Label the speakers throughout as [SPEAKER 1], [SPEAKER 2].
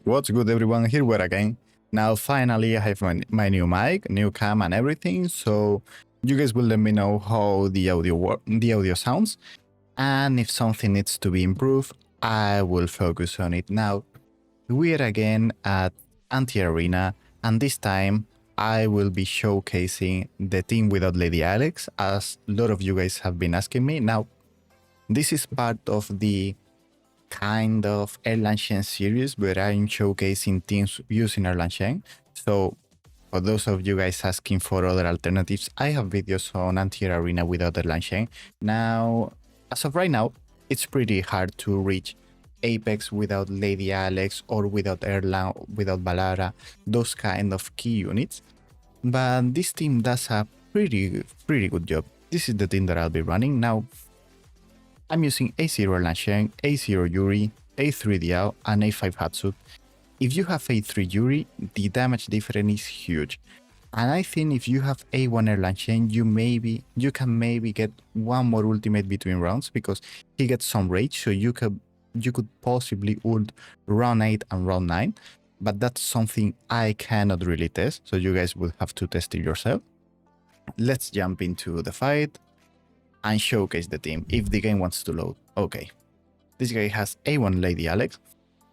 [SPEAKER 1] What's good, everyone? Here we're again. Now, finally, I have my new mic, new cam, and everything. So you guys will let me know how the audio sounds, and if something needs to be improved, I will focus on it. Now, we're again at Anti-Arena, and this time I will be showcasing the team without Lady Alex, as a lot of you guys have been asking me. Now, this is part of the kind of Erlang Shen series where I'm showcasing teams using Erlang Shen. So for those of you guys asking for other alternatives, I have videos on Anti-Arena without Erlang Shen. Now, as of right now, it's pretty hard to reach Apex without Lady Alex or without Erlang, without Balara, those kind of key units. But this team does a pretty good job. This is the team that I'll be running. Now, I'm using A0 Erlang Shen, A0 Yuri, A3 Diao, and A5 Hatsu. If you have A3 Yuri, the damage difference is huge. And I think if you have A1 Erlang Shen, you can maybe get one more ultimate between rounds because he gets some rage, so you could possibly ult round 8 and round 9. But that's something I cannot really test, so you guys will have to test it yourself. Let's jump into the fight and showcase the team if the game wants to load. Okay, this guy has A1 Lady Alex.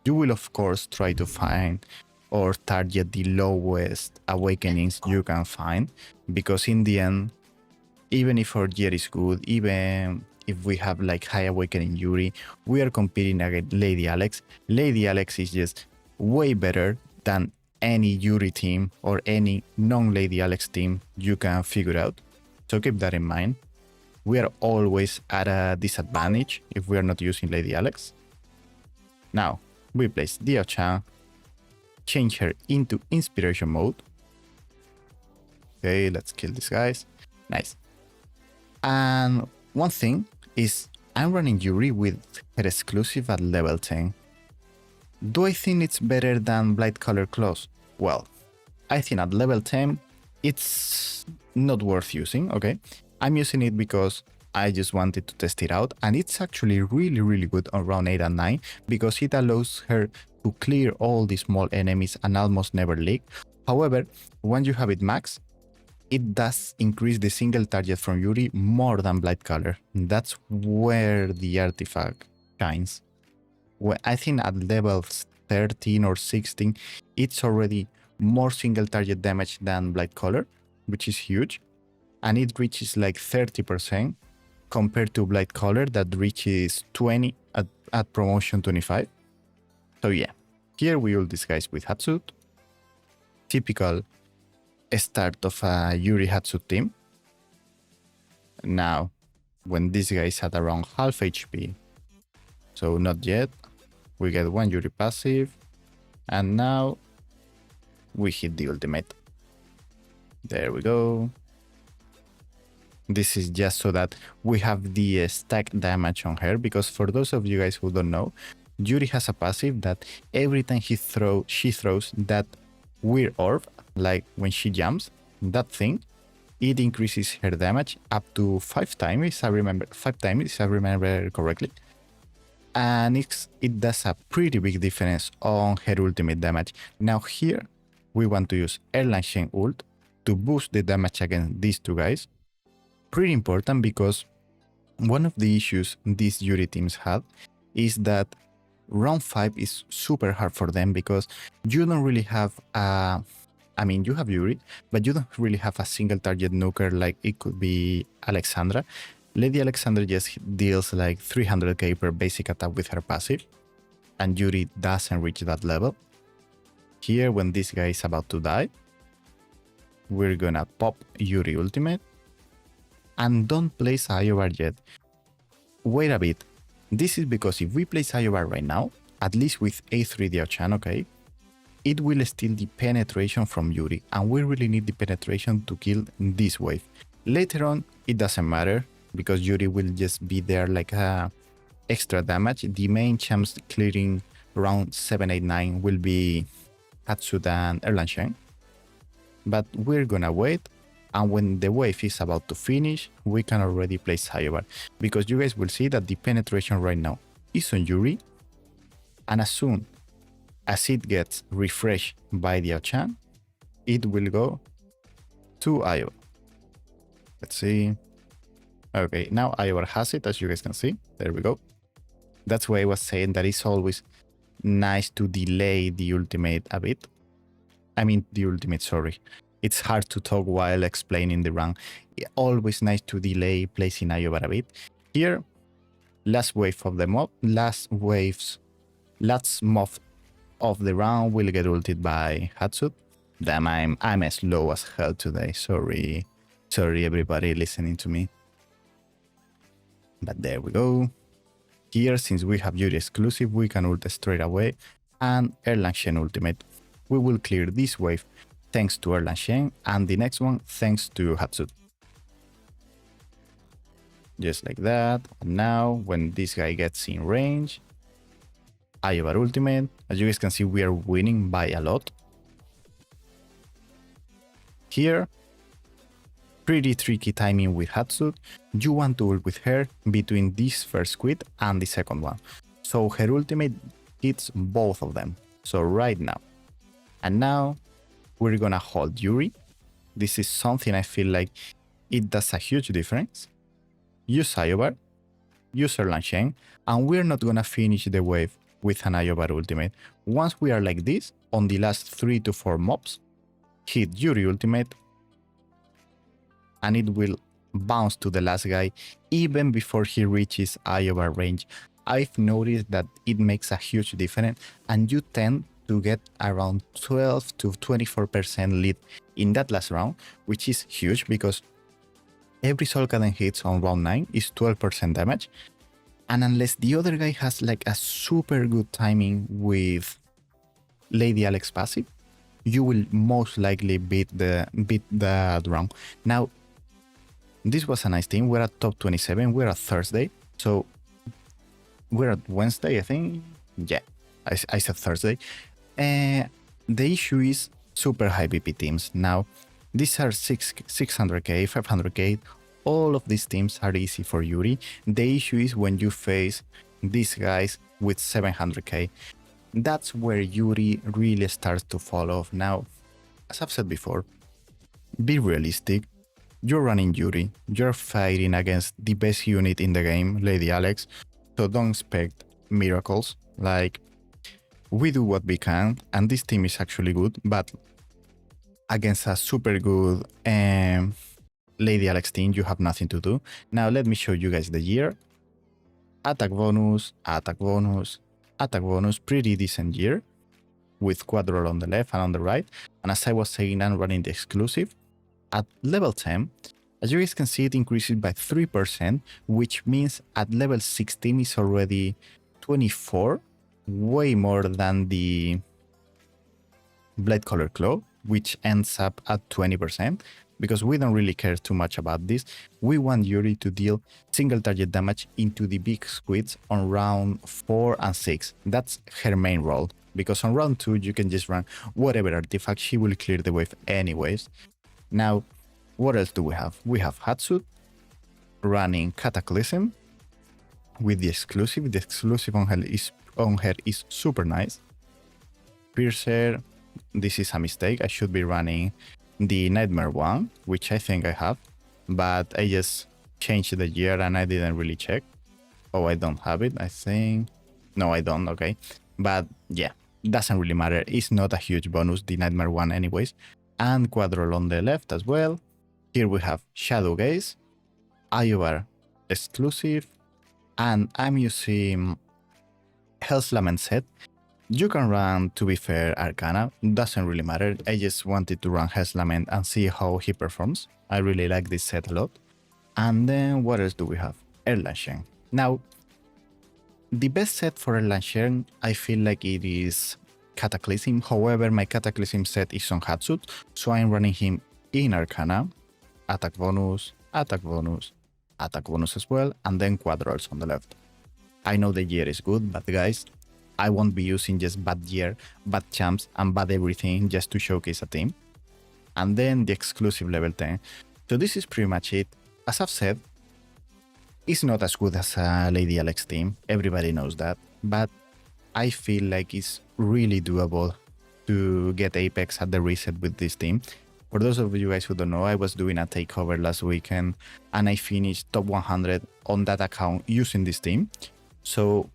[SPEAKER 1] You will of course try to find or target the lowest awakenings you can find, because in the end, even if our gear is good, even if we have like high awakening Yuri, we are competing against Lady Alex. Lady Alex is just way better than any Yuri team or any non-Lady Alex team you can figure out. So keep that in mind. We are always at a disadvantage if we are not using Lady Alex. Now, we place Diao-chan, change her into inspiration mode. Okay, let's kill these guys. Nice. And one thing is, I'm running Yuri with her exclusive at level 10. Do I think it's better than Blight Color Claws? Well, I think at level 10, it's not worth using, okay? I'm using it because I just wanted to test it out, and it's actually really good on round 8 and 9 because it allows her to clear all the small enemies and almost never leak. However, when you have it max, it does increase the single target from Yuri more than Blight Color. That's where the artifact shines. Well, I think at levels 13 or 16, it's already more single target damage than Blight Color, which is huge. And it reaches like 30% compared to Blight Color that reaches 20 at promotion 25. So yeah, here we ult these guys with Hatsut. Typical start of a Yuri Hatsut team. Now, when this guy is at around half HP, so not yet, we get one Yuri passive, and now we hit the ultimate. There we go. This is just so that we have the stack damage on her, because for those of you guys who don't know, Yuri has a passive that every time she throws that weird orb, like when she jumps, that thing, it increases her damage up to 5 times, if I remember correctly. And it does a pretty big difference on her ultimate damage. Now here, we want to use Erlang Shen ult to boost the damage against these two guys. Pretty important, because one of the issues these Yuri teams had is that round 5 is super hard for them because you don't really have you have Yuri, but you don't really have a single target nuker like it could be Alexandra. Lady Alexandra just deals like 300k per basic attack with her passive, and Yuri doesn't reach that level. Here, when this guy is about to die, we're gonna pop Yuri ultimate. And don't place IOR yet. Wait a bit. This is because if we place IOR right now, at least with A3 Diao-chan, okay, it will steal the penetration from Yuri, and we really need the penetration to kill this wave. Later on, it doesn't matter, because Yuri will just be there like extra damage. The main champs clearing round 7, 8, 9 will be Hatsut and Erlang Shen. But we're gonna wait, and when the wave is about to finish, we can already place IOR, because you guys will see that the penetration right now is on Yuri, and as soon As it gets refreshed by the Chan, it will go to Iowa. Let's see. Okay, now Iowa has it, as you guys can see. There we go. That's why I was saying that it's always nice to delay the ultimate a bit. I mean, the ultimate, sorry. It's hard to talk while explaining the run. Always nice to delay placing Iowa a bit. Here, last wave of the mob, last mob of the round will get ulted by Hatsut. Damn, I'm as low as hell today. Sorry everybody listening to me. But there we go. Here, since we have Yuri exclusive, we can ult straight away, and Erlang Shen ultimate. We will clear this wave thanks to Erlang Shen, and the next one thanks to Hatsut. Just like that. And now, when this guy gets in range, I have our ultimate. As you guys can see, we are winning by a lot. Here, pretty tricky timing with Hatsut. You want to ult with her between this first quit and the second one. So her ultimate hits both of them. So right now. And now we're gonna hold Yuri. This is something I feel like it does a huge difference. Use Iobar, use Erlang Shen, and we're not gonna finish the wave with an Iobar ultimate. Once we are like this, on the last 3 to 4 mobs, hit Yuri ultimate, and it will bounce to the last guy even before he reaches Iobar range. I've noticed that it makes a huge difference, and you tend to get around 12 to 24% lead in that last round, which is huge because every Soul Cadence hits on round 9 is 12% damage, and unless the other guy has like a super good timing with Lady Alex passive, you will most likely beat that round. Now, this was a nice team. We're at top 27. We're at Thursday, so we're at Wednesday, I think. Yeah, I said Thursday. The issue is super high BP teams. Now, these are 600k, 500k. All of these teams are easy for Yuri. The issue is when you face these guys with 700k. That's where Yuri really starts to fall off. Now, as I've said before, be realistic. You're running Yuri. You're fighting against the best unit in the game, Lady Alex. So don't expect miracles. Like, we do what we can, and this team is actually good, but against a super good Lady Alex team, you have nothing to do. Now let me show you guys the year. Attack bonus, attack bonus, attack bonus, pretty decent year with Quadroll on the left and on the right. And as I was saying, I'm running the exclusive. At level 10, as you guys can see, it increases by 3%, which means at level 16 is already 24, way more than the Blade Color Claw, which ends up at 20%, because we don't really care too much about this. We want Yuri to deal single target damage into the big squids on round 4 and 6. That's her main role, because on round 2 you can just run whatever artifact, she will clear the wave anyways. Now, what else do we have? We have Hatsut running Cataclysm with the exclusive. The exclusive on her is super nice. Piercer, this is a mistake. I should be running the Nightmare one, which I think I have, but I just changed the year and I didn't really check. Oh, I don't have it, I think. No, I don't, okay. But yeah, doesn't really matter. It's not a huge bonus, the Nightmare one anyways. And Quadroll on the left as well. Here we have Shadow Gaze, Iobar exclusive, and I'm using Hell's Lament set. You can run, to be fair, Arcana, doesn't really matter. I just wanted to run Hell's Lament and see how he performs. I really like this set a lot. And then what else do we have? Erlang Shen. Now, the best set for Erlang Shen, I feel like it is Cataclysm. However, my Cataclysm set is on Hatsut, so I'm running him in Arcana. Attack bonus, attack bonus, attack bonus as well, and then Quadrolls on the left. I know the year is good, but guys, I won't be using just bad year, bad champs, and bad everything just to showcase a team. And then the exclusive level 10. So this is pretty much it. As I've said, it's not as good as a Lady Alex team, everybody knows that, but I feel like it's really doable to get Apex at the reset with this team. For those of you guys who don't know, I was doing a takeover last weekend and I finished top 100 on that account using this team. So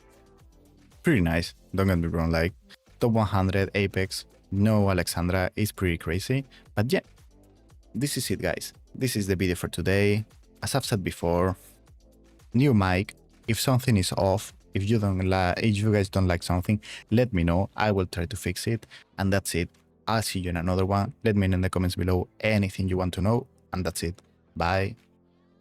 [SPEAKER 1] pretty nice, don't get me wrong, like top 100 Apex, no Alexandra is pretty crazy. But yeah, this is it guys. This is the video for today. As I've said before, new mic, if something is off, if you guys don't like something, let me know. I will try to fix it. And that's it. I'll see you in another one. Let me know in the comments below anything you want to know. And that's it. Bye.